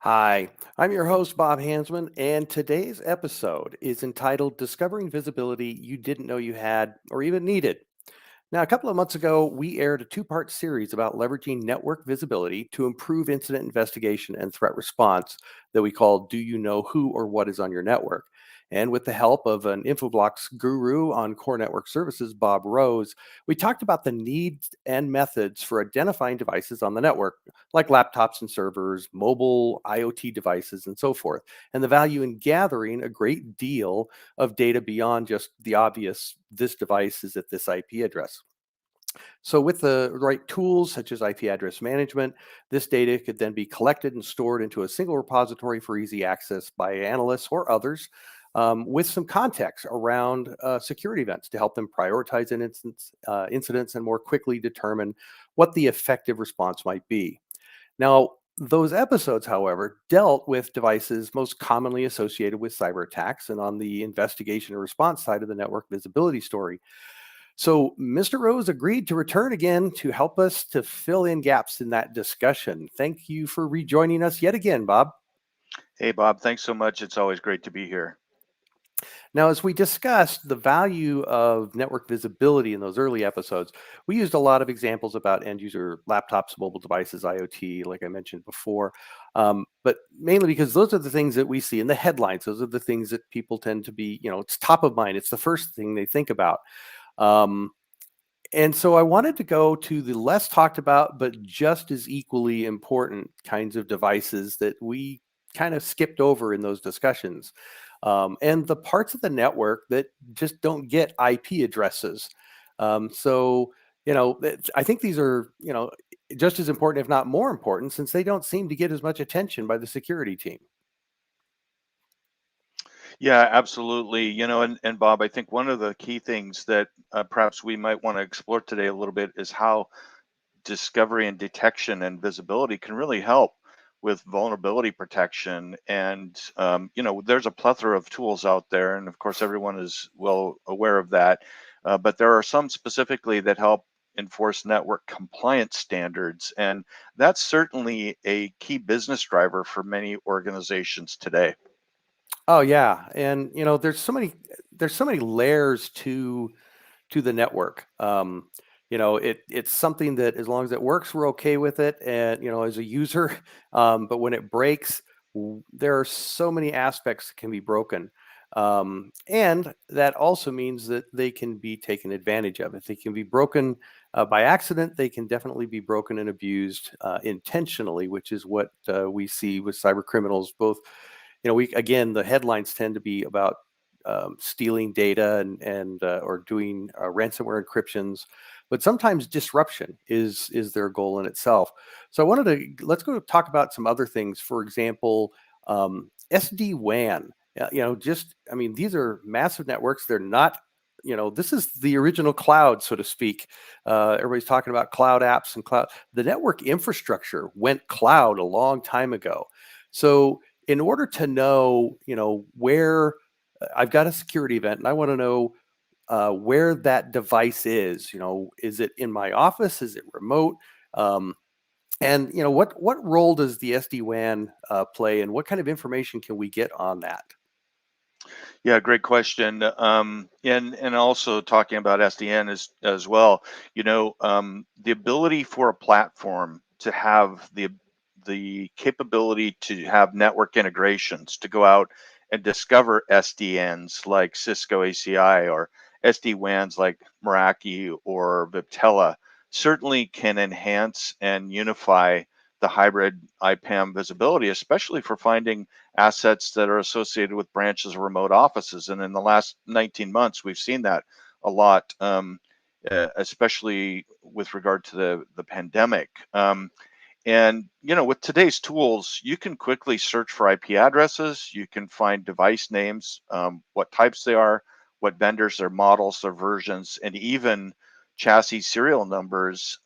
Hi, I'm your host, Bob Hansman, and today's episode is entitled Discovering Visibility You Didn't Know You Had or Even Needed. Now, a couple of months ago, we aired a two-part series about leveraging network visibility to improve incident investigation and threat response that we called Do You Know Who or What Is on Your Network? And with the help of an Infoblox guru on core network services, Bob Rose, we talked about the needs and methods for identifying devices on the network, like laptops and servers, mobile IoT devices, and so forth, and the value in gathering a great deal of data beyond just the obvious this device is at this IP address. So, with the right tools such as IP address management, this data could then be collected and stored into a single repository for easy access by analysts or others, with some context around security events to help them prioritize incidents and more quickly determine what the effective response might be. Now, those episodes, however, dealt with devices most commonly associated with cyber attacks and on the investigation and response side of the network visibility story. So, Mr. Rose agreed to return again to help us to fill in gaps in that discussion. Thank you for rejoining us yet again, Bob. Hey, Bob, thanks so much. It's always great to be here. Now, as we discussed the value of network visibility in those early episodes, we used a lot of examples about end user laptops, mobile devices, IoT, like I mentioned before. But mainly because those are the things that we see in the headlines. Those are the things that people tend to be, it's top of mind. It's the first thing they think about. Um, And so I wanted to go to the less talked about, but just as equally important kinds of devices that we kind of skipped over in those discussions. And the parts of the network that just don't get IP addresses. So, I think these are, just as important, if not more important, since they don't seem to get as much attention by the security team. Yeah, absolutely. And Bob, I think one of the key things that perhaps we might want to explore today a little bit is how discovery and detection and visibility can really help with vulnerability protection. And, there's a plethora of tools out there. And of course, everyone is well aware of that. But there are some specifically that help enforce network compliance standards. And that's certainly a key business driver for many organizations today. Oh yeah, and there's so many layers to the network. It's something that as long as it works, we're okay with it, and as a user. But when it breaks, there are so many aspects that can be broken, and that also means that they can be taken advantage of. If they can be broken by accident, they can definitely be broken and abused intentionally, which is what we see with cyber criminals. Both, we again, the headlines tend to be about stealing data and or doing ransomware encryptions, but sometimes disruption is their goal in itself. So I wanted to let's go talk about some other things. For example, SD WAN. Just I mean, these are massive networks. They're not. This is the original cloud, so to speak. Everybody's talking about cloud apps and cloud. The network infrastructure went cloud a long time ago. So in order to know, where I've got a security event and I want to know where that device is. Is it in my office? Is it remote? Um, and what role does the SD WAN play, and what kind of information can we get on that? Yeah, great question. And also talking about SDN as well. The ability for a platform to have the capability to have network integrations to go out and discover SDNs like Cisco ACI or SD WANs like Meraki or Viptela certainly can enhance and unify the hybrid IPAM visibility, especially for finding assets that are associated with branches or remote offices. And in the last 19 months, we've seen that a lot, especially with regard to the pandemic. And with today's tools, you can quickly search for IP addresses. You can find device names, what types they are, what vendors, their models, their versions, and even chassis serial numbers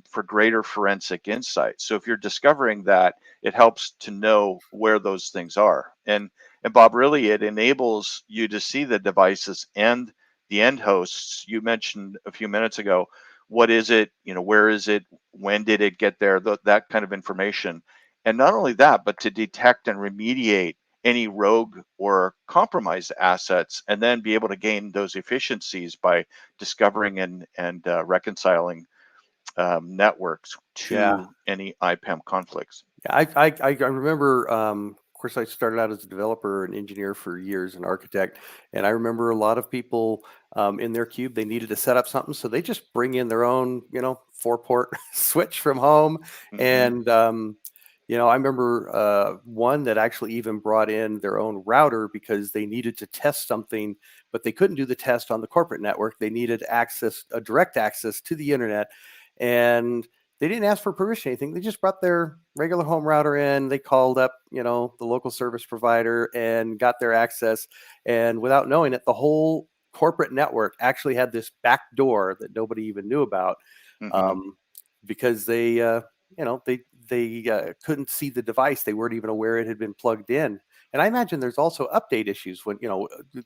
for greater forensic insight. So if you're discovering that, it helps to know where those things are. And Bob, really, it enables you to see the devices and the end hosts you mentioned a few minutes ago. What is it? Where is it? When did it get there? That kind of information. And not only that, but to detect and remediate any rogue or compromised assets, and then be able to gain those efficiencies by discovering and reconciling networks Yeah. to any IPAM conflicts. Yeah, I remember. Of course, I started out as a developer and engineer for years, an architect, and I remember a lot of people in their cube they needed to set up something, so they just bring in their own, 4-port switch from home, Hmm. and I remember one that actually even brought in their own router because they needed to test something, but they couldn't do the test on the corporate network. They needed access, a direct access to the internet, and they didn't ask for permission or anything. They just brought their regular home router in. They called up, the local service provider and got their access. And without knowing it, the whole corporate network actually had this back door that nobody even knew about, Hmm. um, because they couldn't see the device. They weren't even aware it had been plugged in. And I imagine there's also update issues when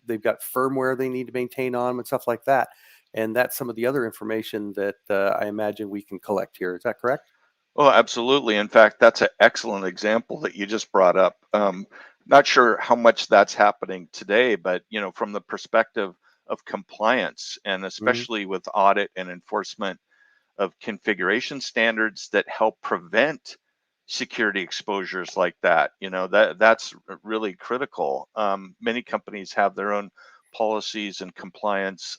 they've got firmware they need to maintain on them and stuff like that. And that's some of the other information that I imagine we can collect here. Is that correct? Oh, absolutely. In fact, that's an excellent example that you just brought up. Not sure how much that's happening today, but from the perspective of compliance, and Hmm. especially with audit and enforcement of configuration standards that help prevent security exposures like that, that's really critical. Many companies have their own policies and compliance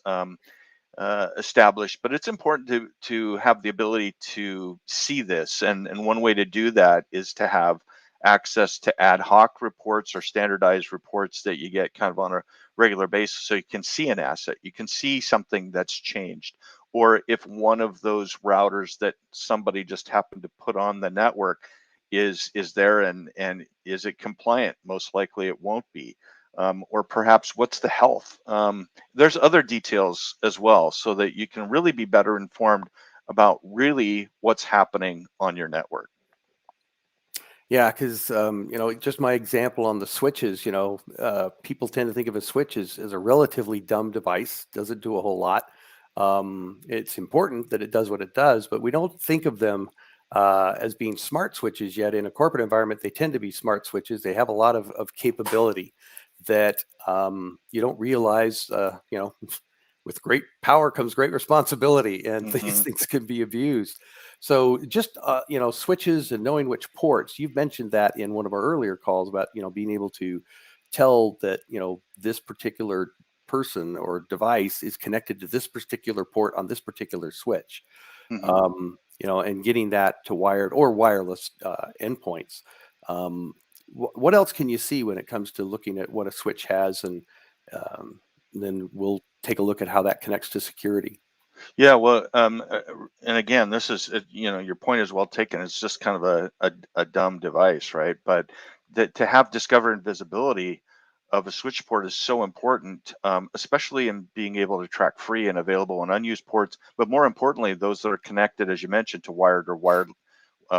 established, but it's important to have the ability to see this, and one way to do that is to have access to ad hoc reports or standardized reports that you get kind of on a regular basis, so you can see an asset, you can see something that's changed, or if one of those routers that somebody just happened to put on the network is there, and is it compliant? Most likely it won't be. Or perhaps what's the health? There's other details as well, so that you can really be better informed about really what's happening on your network. Yeah, because just my example on the switches, people tend to think of a switch as a relatively dumb device. Doesn't do a whole lot. It's important that it does what it does, but we don't think of them as being smart switches yet. In a corporate environment, they tend to be smart switches. They have a lot of capability that you don't realize. With great power comes great responsibility, and these Hmm. things can be abused. So just switches and knowing which ports. You've mentioned that in one of our earlier calls about being able to tell that this particular person or device is connected to this particular port on this particular switch. Hmm. And getting that to wired or wireless endpoints. Um, what else can you see when it comes to looking at what a switch has, and um, then we'll take a look at how that connects to security. Yeah, well, and again, this is, your point is well taken. It's just kind of a dumb device, right? But to have discover and visibility of a switch port is so important, especially in being able to track free and available and unused ports, but more importantly, those that are connected, as you mentioned, to wired or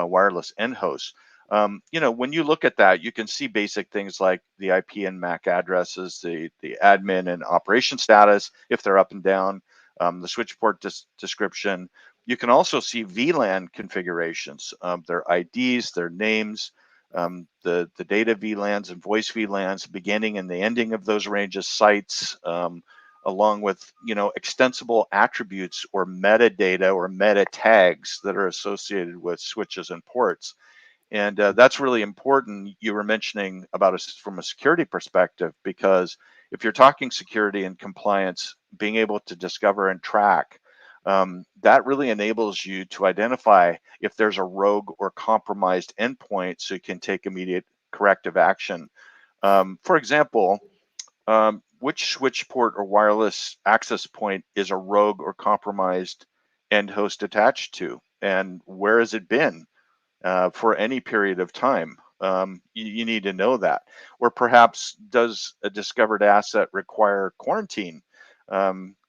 wireless end hosts. When you look at that, you can see basic things like the IP and MAC addresses, the admin and operation status, if they're up and down, the switch port description. You can also see VLAN configurations, their IDs, their names, the data VLANs and voice VLANs, beginning and the ending of those ranges, sites, along with extensible attributes or metadata or meta tags that are associated with switches and ports. And that's really important. You were mentioning about us from a security perspective, because if you're talking security and compliance, being able to discover and track, that really enables you to identify if there's a rogue or compromised endpoint, so you can take immediate corrective action. For example, which switch port or wireless access point is a rogue or compromised end host attached to, and where has it been for any period of time? You need to know that. Or perhaps, does a discovered asset require quarantine,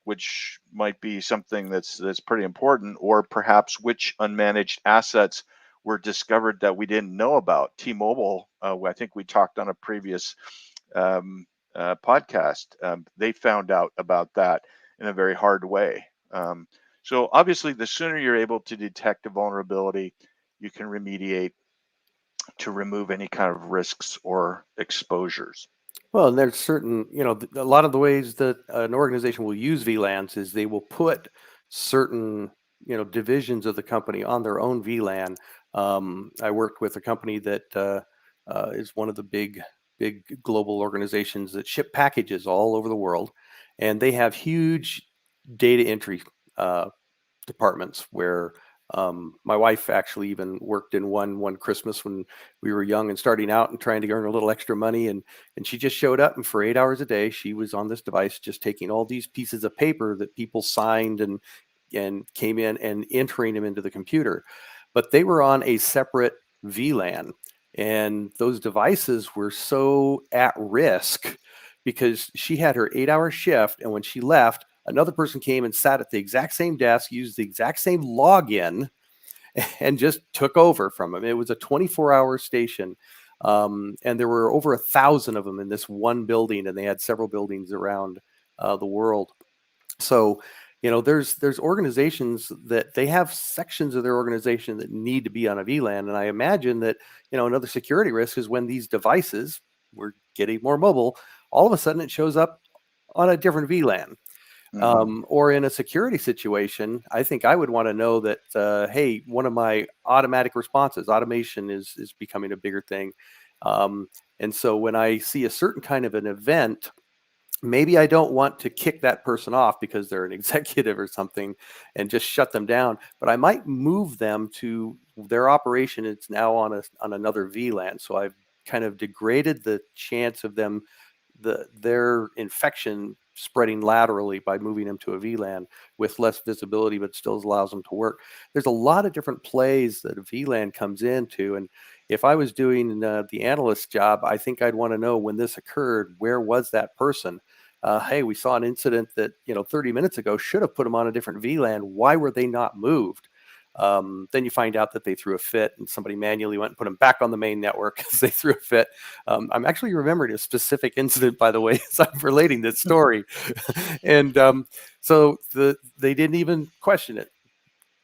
which might be something that's pretty important. Or perhaps, which unmanaged assets were discovered that we didn't know about? T-Mobile, I think we talked on a previous um, podcast. They found out about that in a very hard way. So obviously, the sooner you're able to detect a vulnerability, you can remediate to remove any kind of risks or exposures. Well, and there's certain, a lot of the ways that an organization will use VLANs is they will put certain, divisions of the company on their own VLAN. I worked with a company that is one of the big global organizations that ship packages all over the world, and they have huge data entry uh, departments where my wife actually even worked in one Christmas when we were young and starting out and trying to earn a little extra money, and she just showed up, and for 8 hours a day she was on this device just taking all these pieces of paper that people signed and came in and entering them into the computer. But they were on a separate VLAN, and those devices were so at risk because she had her 8 hour shift, and when she left, another person came and sat at the exact same desk, used the exact same login, and just took over from him. It was a 24-hour station. And there were over 1,000 of them in this one building, and they had several buildings around the world. So, there's organizations that they have sections of their organization that need to be on a VLAN. And I imagine that, another security risk is when these devices, we're getting more mobile, all of a sudden it shows up on a different VLAN. Hmm. Or in a security situation, I think I would want to know that, hey, one of my automatic responses, automation is becoming a bigger thing. Um, and so when I see a certain kind of an event, maybe I don't want to kick that person off because they're an executive or something and just shut them down, but I might move them to their operation. It's now on another VLAN. So I've kind of degraded the chance of their infection spreading laterally by moving them to a VLAN with less visibility, but still allows them to work. There's a lot of different plays that a VLAN comes into, and if I was doing the analyst job, I think I'd want to know when this occurred, where was that person? Hey, we saw an incident that 30 minutes ago should have put them on a different VLAN. Why were they not moved? Then you find out that they threw a fit, and somebody manually went and put them back on the main network because they threw a fit. I'm actually remembering a specific incident, by the way, as I'm relating this story. And so they didn't even question it.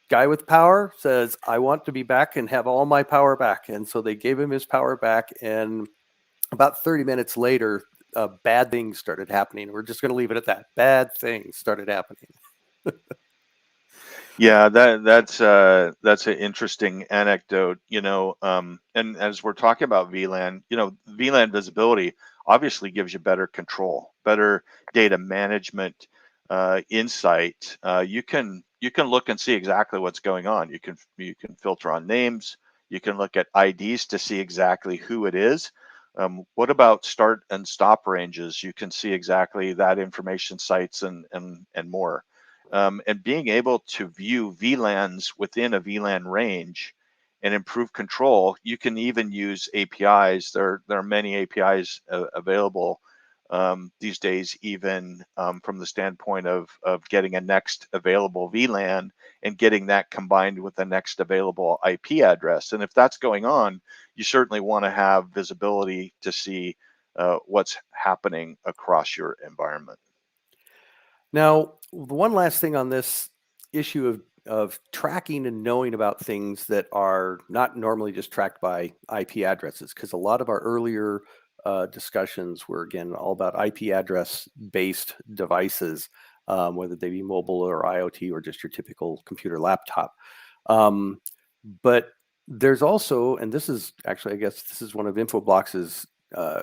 Guy with power says, I want to be back and have all my power back. And so they gave him his power back. And about 30 minutes later, bad things started happening. We're just going to leave it at that. Bad things started happening. Yeah, that's an interesting anecdote, and as we're talking about VLAN, VLAN visibility obviously gives you better control, better data management, insight. You can look and see exactly what's going on. You can filter on names. You can look at IDs to see exactly who it is. What about start and stop ranges? You can see exactly that information, sites, and more. And being able to view VLANs within a VLAN range and improve control. You can even use APIs. There are many APIs available these days, even from the standpoint of getting a next available VLAN and getting that combined with the next available IP address. And if that's going on, you certainly want to have visibility to see what's happening across your environment. Now, one last thing on this issue of tracking and knowing about things that are not normally just tracked by IP addresses, because a lot of our earlier discussions were again all about IP address based devices, whether they be mobile or IoT or just your typical computer laptop. Um, but there's also, and this is actually, I guess, this is one of Infoblox's uh,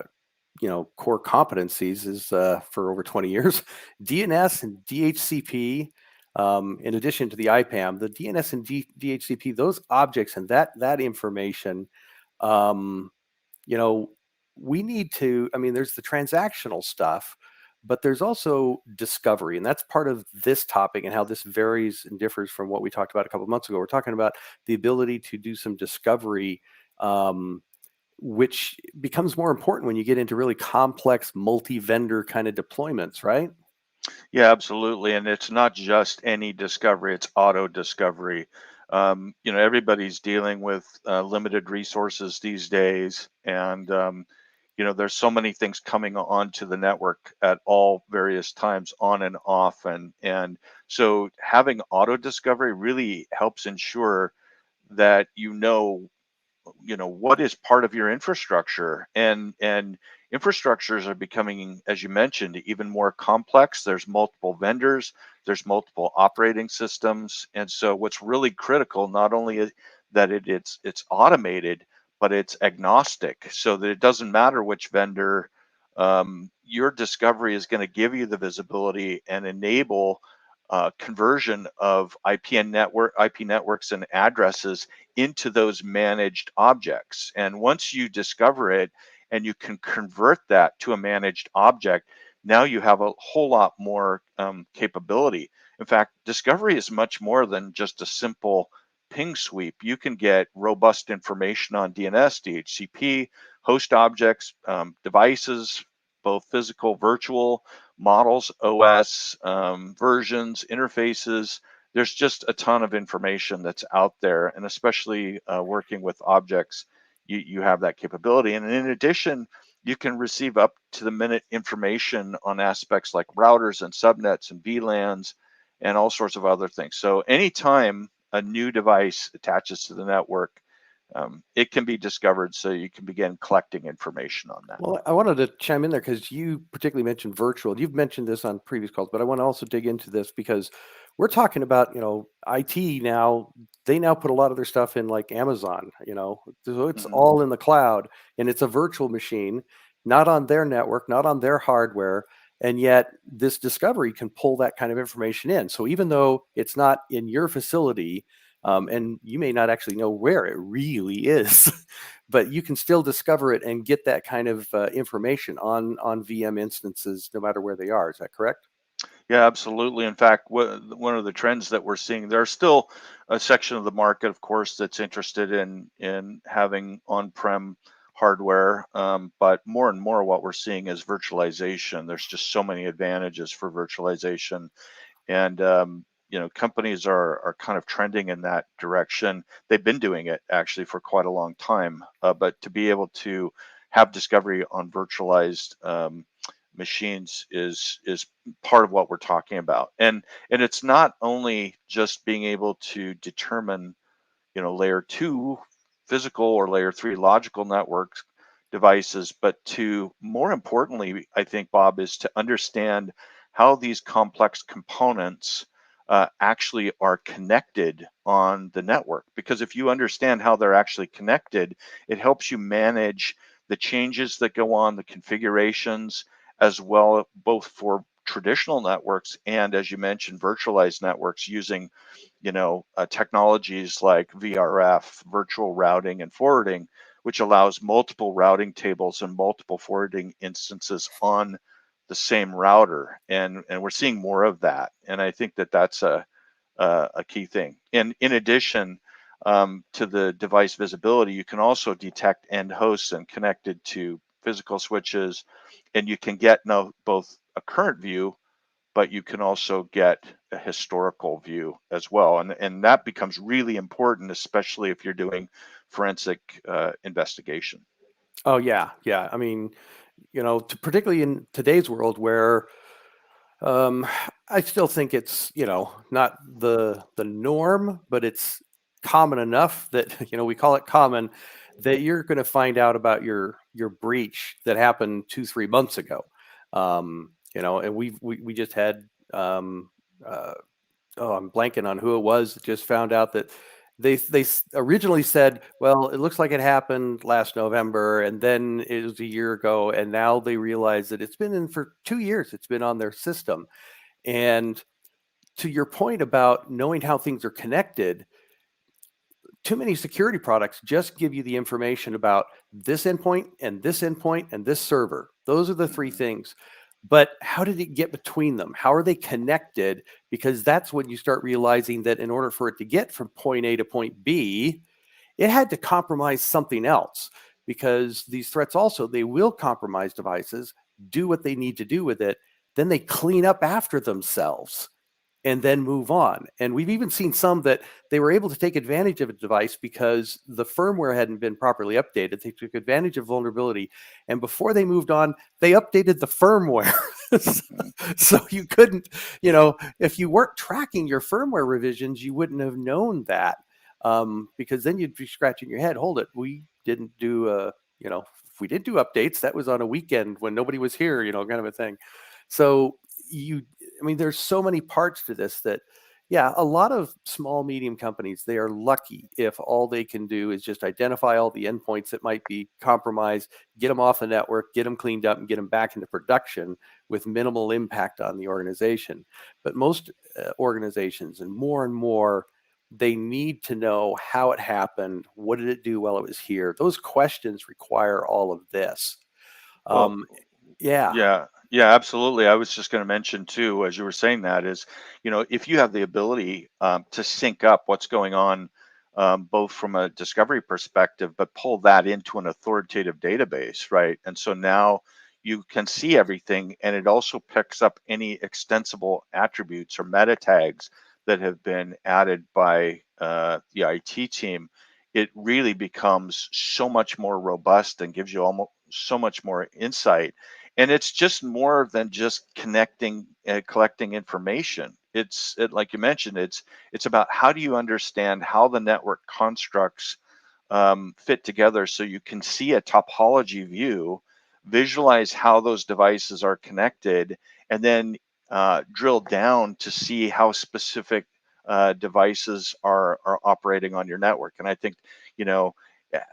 core competencies is for over 20 years, DNS and DHCP. In addition to the IPAM, the DNS and DHCP, those objects and that information, um, you know, we need to. I mean, there's the transactional stuff, but there's also discovery, and that's part of this topic and how this varies and differs from what we talked about a couple of months ago. We're talking about the ability to do some discovery. Which becomes more important when you get into really complex multi-vendor kind of deployments, right? Yeah, absolutely. And it's not just any discovery, it's auto discovery. Everybody's dealing with limited resources these days. And, there's so many things coming onto the network at all various times, on and off. And so having auto discovery really helps ensure that what is part of your infrastructure, and infrastructures are becoming, as you mentioned, even more complex. There's multiple vendors, there's multiple operating systems, and so what's really critical, not only is that it's automated, but it's agnostic, so that it doesn't matter which vendor. Your discovery is going to give you the visibility and enable conversion of IP networks and addresses into those managed objects. And once you discover it and you can convert that to a managed object, now you have a whole lot more capability. In fact, discovery is much more than just a simple ping sweep. You can get robust information on DNS, DHCP, host objects, devices, both physical, virtual, models, OS, versions, interfaces. There's just a ton of information that's out there, and especially working with objects, you have that capability. And in addition, you can receive up to the minute information on aspects like routers and subnets and VLANs and all sorts of other things. So anytime a new device attaches to the network, it can be discovered, so you can begin collecting information on that. Well, I wanted to chime in there because you particularly mentioned virtual. You've mentioned this on previous calls, but I want to also dig into this because we're talking about, IT now. They now put a lot of their stuff in like Amazon, so it's all in the cloud, and it's a virtual machine, not on their network, not on their hardware. And yet this discovery can pull that kind of information in. So even though it's not in your facility, and you may not actually know where it really is, but you can still discover it and get that kind of information on VM instances, no matter where they are. Is that correct? Yeah, absolutely. In fact, one of the trends that we're seeing, there's still a section of the market, of course, that's interested in having on-prem hardware, but more and more what we're seeing is virtualization. There's just so many advantages for virtualization, and companies are kind of trending in that direction. They've been doing it actually for quite a long time, but to be able to have discovery on virtualized machines is part of what we're talking about. And it's not only just being able to determine, layer 2 physical or layer 3 logical networks devices, but to more importantly, I think, Bob, is to understand how these complex components actually are connected on the network. Because if you understand how they're actually connected, it helps you manage the changes that go on, the configurations, as well, both for traditional networks and, as you mentioned, virtualized networks using, technologies like VRF, virtual routing and forwarding, which allows multiple routing tables and multiple forwarding instances on the same router. And we're seeing more of that. And I think that that's a key thing. And in addition to the device visibility, you can also detect end hosts and connected to physical switches, and you can get now both a current view, but you can also get a historical view as well. And that becomes really important, especially if you're doing forensic investigation. Oh yeah, yeah. I mean, particularly in today's world where um, I still think it's not the norm, but it's common enough that we call it common, that you're going to find out about your breach that happened 2-3 months ago. And we just had uh, oh, I'm blanking on who it was that just found out that originally said, well, it looks like it happened last November, and then it was a year ago, and now they realize that it's been in for 2 years. It's been on their system. And to your point about knowing how things are connected, too many security products just give you the information about this endpoint and this endpoint and this server. Those are the three things. But how did it get between them? How are they connected? Because that's when you start realizing that in order for it to get from point A to point B, it had to compromise something else. Because these threats also, they will compromise devices, do what they need to do with it, then they clean up after themselves and then move on. And we've even seen some that they were able to take advantage of a device because the firmware hadn't been properly updated. They took advantage of vulnerability. And before they moved on, they updated the firmware. So you couldn't, if you weren't tracking your firmware revisions, you wouldn't have known that. because then you'd be scratching your head. Hold it, we didn't do if we did do updates, that was on a weekend when nobody was here, kind of a thing. So I mean, there's so many parts to this that, yeah, a lot of small, medium companies, they are lucky if all they can do is just identify all the endpoints that might be compromised, get them off the network, get them cleaned up, and get them back into production with minimal impact on the organization. But most organizations, and more, they need to know how it happened. What did it do while it was here? Those questions require all of this. Well, Um, yeah. yeah, yeah, absolutely. I was just going to mention too, as you were saying that, is, if you have the ability to sync up what's going on, both from a discovery perspective, but pull that into an authoritative database, right? And so now you can see everything, and it also picks up any extensible attributes or meta tags that have been added by the IT team. It really becomes so much more robust and gives you almost so much more insight, and it's just more than just collecting information. Like you mentioned, it's about how do you understand how the network constructs fit together, so you can see a topology view, visualize how those devices are connected, and then drill down to see how specific devices are operating on your network. And I think, you know,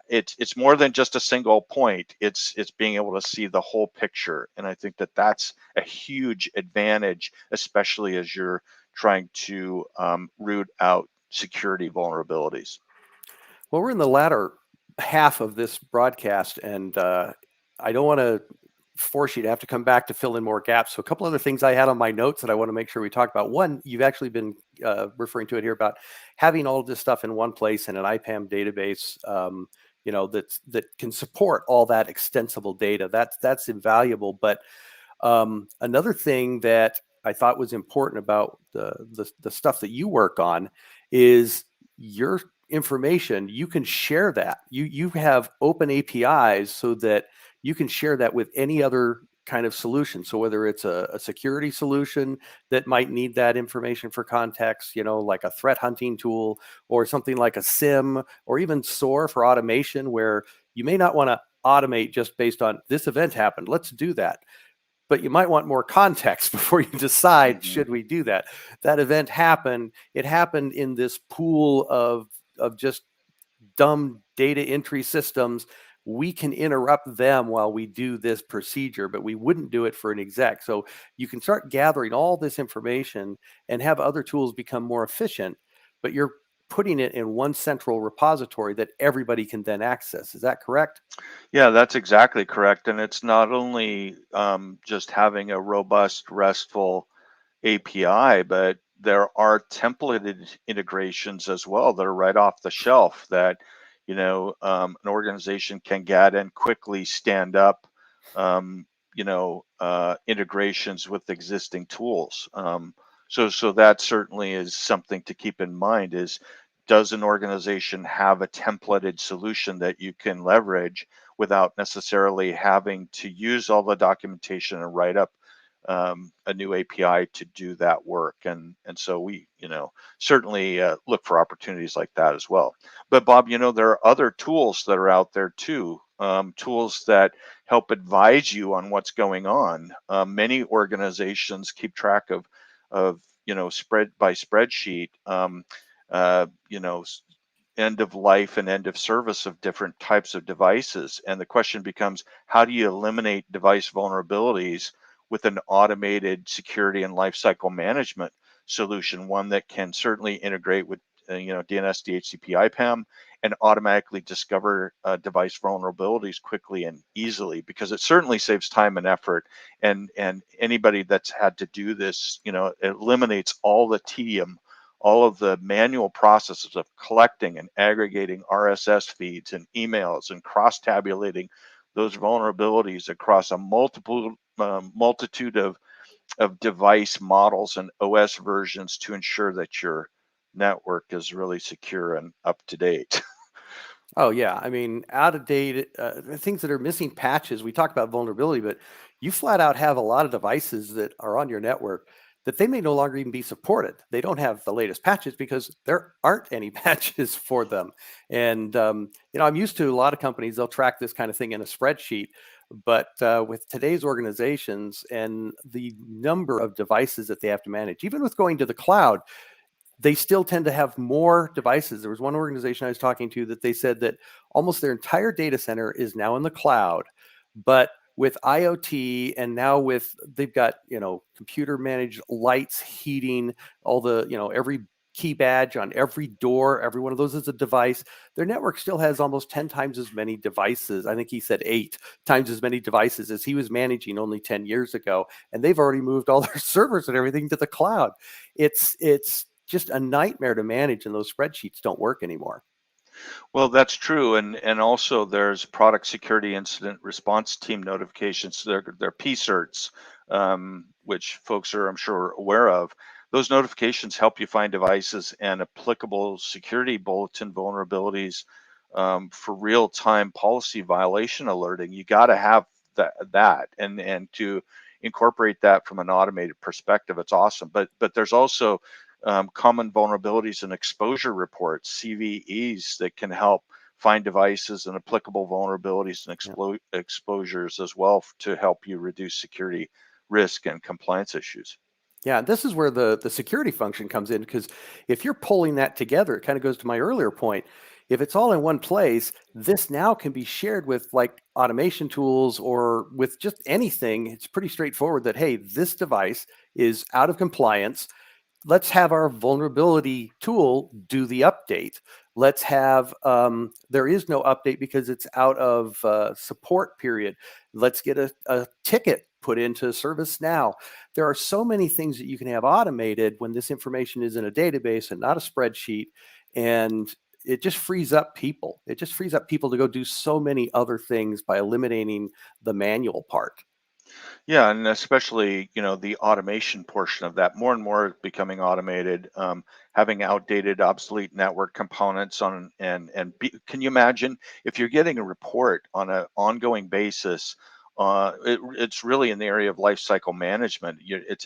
it's more than just a single point. It's being able to see the whole picture, and I think that that's a huge advantage, especially as you're trying to root out security vulnerabilities. Well, we're in the latter half of this broadcast, and I don't want to force you to have to come back to fill in more gaps. So, a couple other things I had on my notes that I want to make sure we talk about. One, you've actually been referring to it here about having all of this stuff in one place in an IPAM database. That can support all that extensible data. That's invaluable. But another thing that I thought was important about the stuff that you work on is your information. You can share that. You have open APIs so that you can share that with any other kind of solution. So whether it's a security solution that might need that information for context, like a threat hunting tool, or something like a SIM, or even SOAR for automation, where you may not want to automate just based on this event happened, let's do that, but you might want more context before you decide, Mhm. should we do that? That event happened. It happened in this pool of just dumb data entry systems. We can interrupt them while we do this procedure, but we wouldn't do it for an exec. So you can start gathering all this information and have other tools become more efficient, but you're putting it in one central repository that everybody can then access. Is that correct? Yeah, that's exactly correct. And it's not only just having a robust RESTful API, but there are templated integrations as well that are right off the shelf that, an organization can get and quickly stand up, integrations with existing tools. So that certainly is something to keep in mind is, does an organization have a templated solution that you can leverage without necessarily having to use all the documentation and write up a new API to do that work? And so we, certainly look for opportunities like that as well. But Bob, there are other tools that are out there too, tools that help advise you on what's going on. Many organizations keep track of spread by spreadsheet, uh, you know, s- end of life and end of service of different types of devices. And the question becomes, how do you eliminate device vulnerabilities with an automated security and lifecycle management solution, one that can certainly integrate with DNS, DHCP, IPAM, and automatically discover device vulnerabilities quickly and easily, because it certainly saves time and effort. And anybody that's had to do this, it eliminates all the tedium, all of the manual processes of collecting and aggregating RSS feeds and emails and cross-tabulating those vulnerabilities across a multitude of device models and OS versions to ensure that your network is really secure and up to date. Oh yeah, I mean, out of date things that are missing patches. We talk about vulnerability, but you flat out have a lot of devices that are on your network that they may no longer even be supported. They don't have the latest patches because there aren't any patches for them. And I'm used to a lot of companies, they'll track this kind of thing in a spreadsheet. But with today's organizations and the number of devices that they have to manage, even with going to the cloud, they still tend to have more devices. There was one organization I was talking to that they said that almost their entire data center is now in the cloud, but with IoT and now they've got, computer managed lights, heating, all the, every key badge on every door, every one of those is a device. Their network still has almost 10 times as many devices. I think he said 8 times as many devices as he was managing only 10 years ago. And they've already moved all their servers and everything to the cloud. It's just a nightmare to manage, and those spreadsheets don't work anymore. Well, that's true, and also there's product security incident response team notifications. They're PCERTs, which folks are, I'm sure, aware of. Those notifications help you find devices and applicable security bulletin vulnerabilities for real-time policy violation alerting. You got to have that, and to incorporate that from an automated perspective, it's awesome. But there's also common vulnerabilities and exposure reports, CVEs, that can help find devices and applicable vulnerabilities and exposures as well to help you reduce security risk and compliance issues. Yeah, this is where the security function comes in, because if you're pulling that together, it kind of goes to my earlier point. If it's all in one place, this now can be shared with like automation tools or with just anything. It's pretty straightforward that, hey, this device is out of compliance. Let's have our vulnerability tool do the update. Let's have, there is no update because it's out of support period. Let's get a ticket put into ServiceNow. There are so many things that you can have automated when this information is in a database and not a spreadsheet. And it just frees up people. It just frees up people to go do so many other things by eliminating the manual part. Yeah, and especially, the automation portion of that, more and more becoming automated, having outdated, obsolete network components on, can you imagine if you're getting a report on an ongoing basis? It's really in the area of lifecycle management.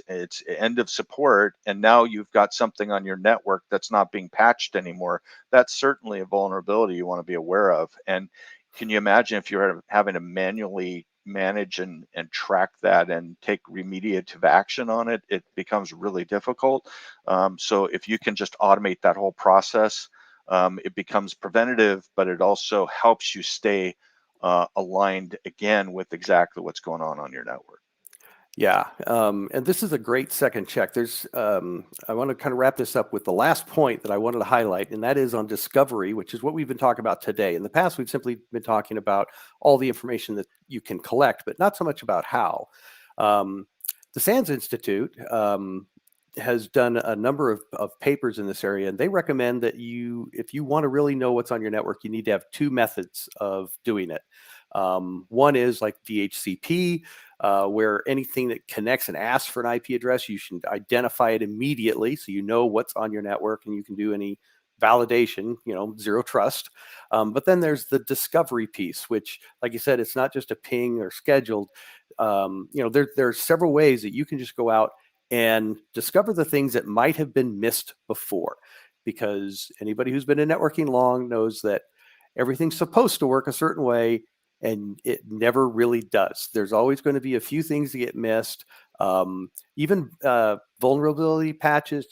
It's end of support, and now you've got something on your network that's not being patched anymore. That's certainly a vulnerability you want to be aware of. And can you imagine if you're having to manually manage and track that and take remediative action on it? It becomes really difficult. So if you can just automate that whole process, it becomes preventative, but it also helps you stay aligned again with exactly what's going on your network. Yeah, and this is a great second check. I want to kind of wrap this up with the last point that I wanted to highlight, and that is on discovery, which is what we've been talking about today. In the past, we've simply been talking about all the information that you can collect, but not so much about how. The SANS Institute has done a number of papers in this area, and they recommend that if you want to really know what's on your network, you need to have 2 methods of doing it. One is like DHCP, where anything that connects and asks for an IP address, you should identify it immediately so you know what's on your network and you can do any validation, zero trust. But then there's the discovery piece, which, like you said, it's not just a ping or scheduled. There are several ways that you can just go out and discover the things that might have been missed before. Because anybody who's been in networking long knows that everything's supposed to work a certain way, and it never really does. There's always going to be a few things that get missed. Even vulnerability patches,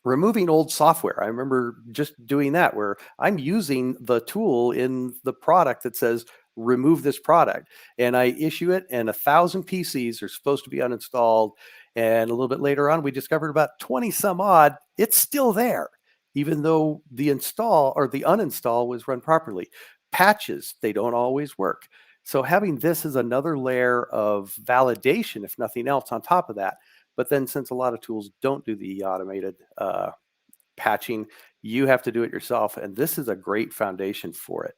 removing old software. I remember just doing that, where I'm using the tool in the product that says remove this product, and I issue it, and 1,000 PCs are supposed to be uninstalled. And a little bit later on, we discovered about 20 some odd, it's still there, even though the install or the uninstall was run properly. Patches, they don't always work. So having this is another layer of validation, if nothing else, on top of that. But then, since a lot of tools don't do the automated patching, you have to do it yourself, and this is a great foundation for it.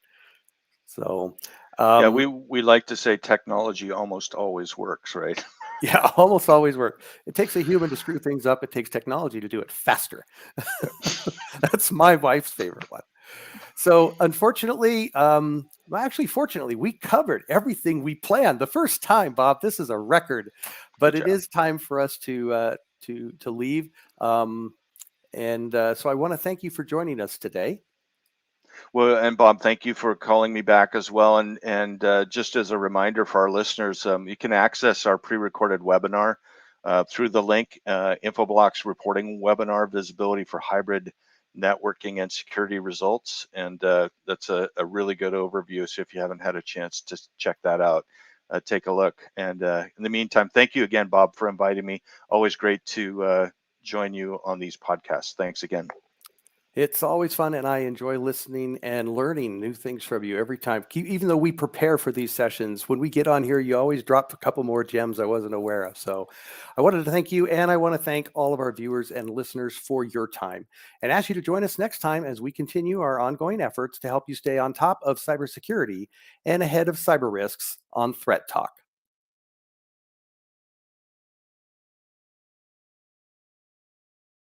So, Yeah, we like to say technology almost always works, right? yeah, almost always work. It takes a human to screw things up. It takes technology to do it faster. That's my wife's favorite one. So unfortunately, fortunately, we covered everything we planned the first time, Bob. This is a record, but Good it job. is time for us to to leave. So I want to thank you for joining us today. Well, and Bob, thank you for calling me back as well. And just as a reminder for our listeners, you can access our pre-recorded webinar through the link, Infoblox reporting webinar, visibility for hybrid networking and security results. And that's a really good overview. So if you haven't had a chance to check that out, take a look. And in the meantime, thank you again, Bob, for inviting me. Always great to join you on these podcasts. Thanks again. It's always fun, and I enjoy listening and learning new things from you every time. Even though we prepare for these sessions, when we get on here, you always drop a couple more gems I wasn't aware of. So I wanted to thank you, and I want to thank all of our viewers and listeners for your time, and ask you to join us next time as we continue our ongoing efforts to help you stay on top of cybersecurity and ahead of cyber risks on Threat Talk.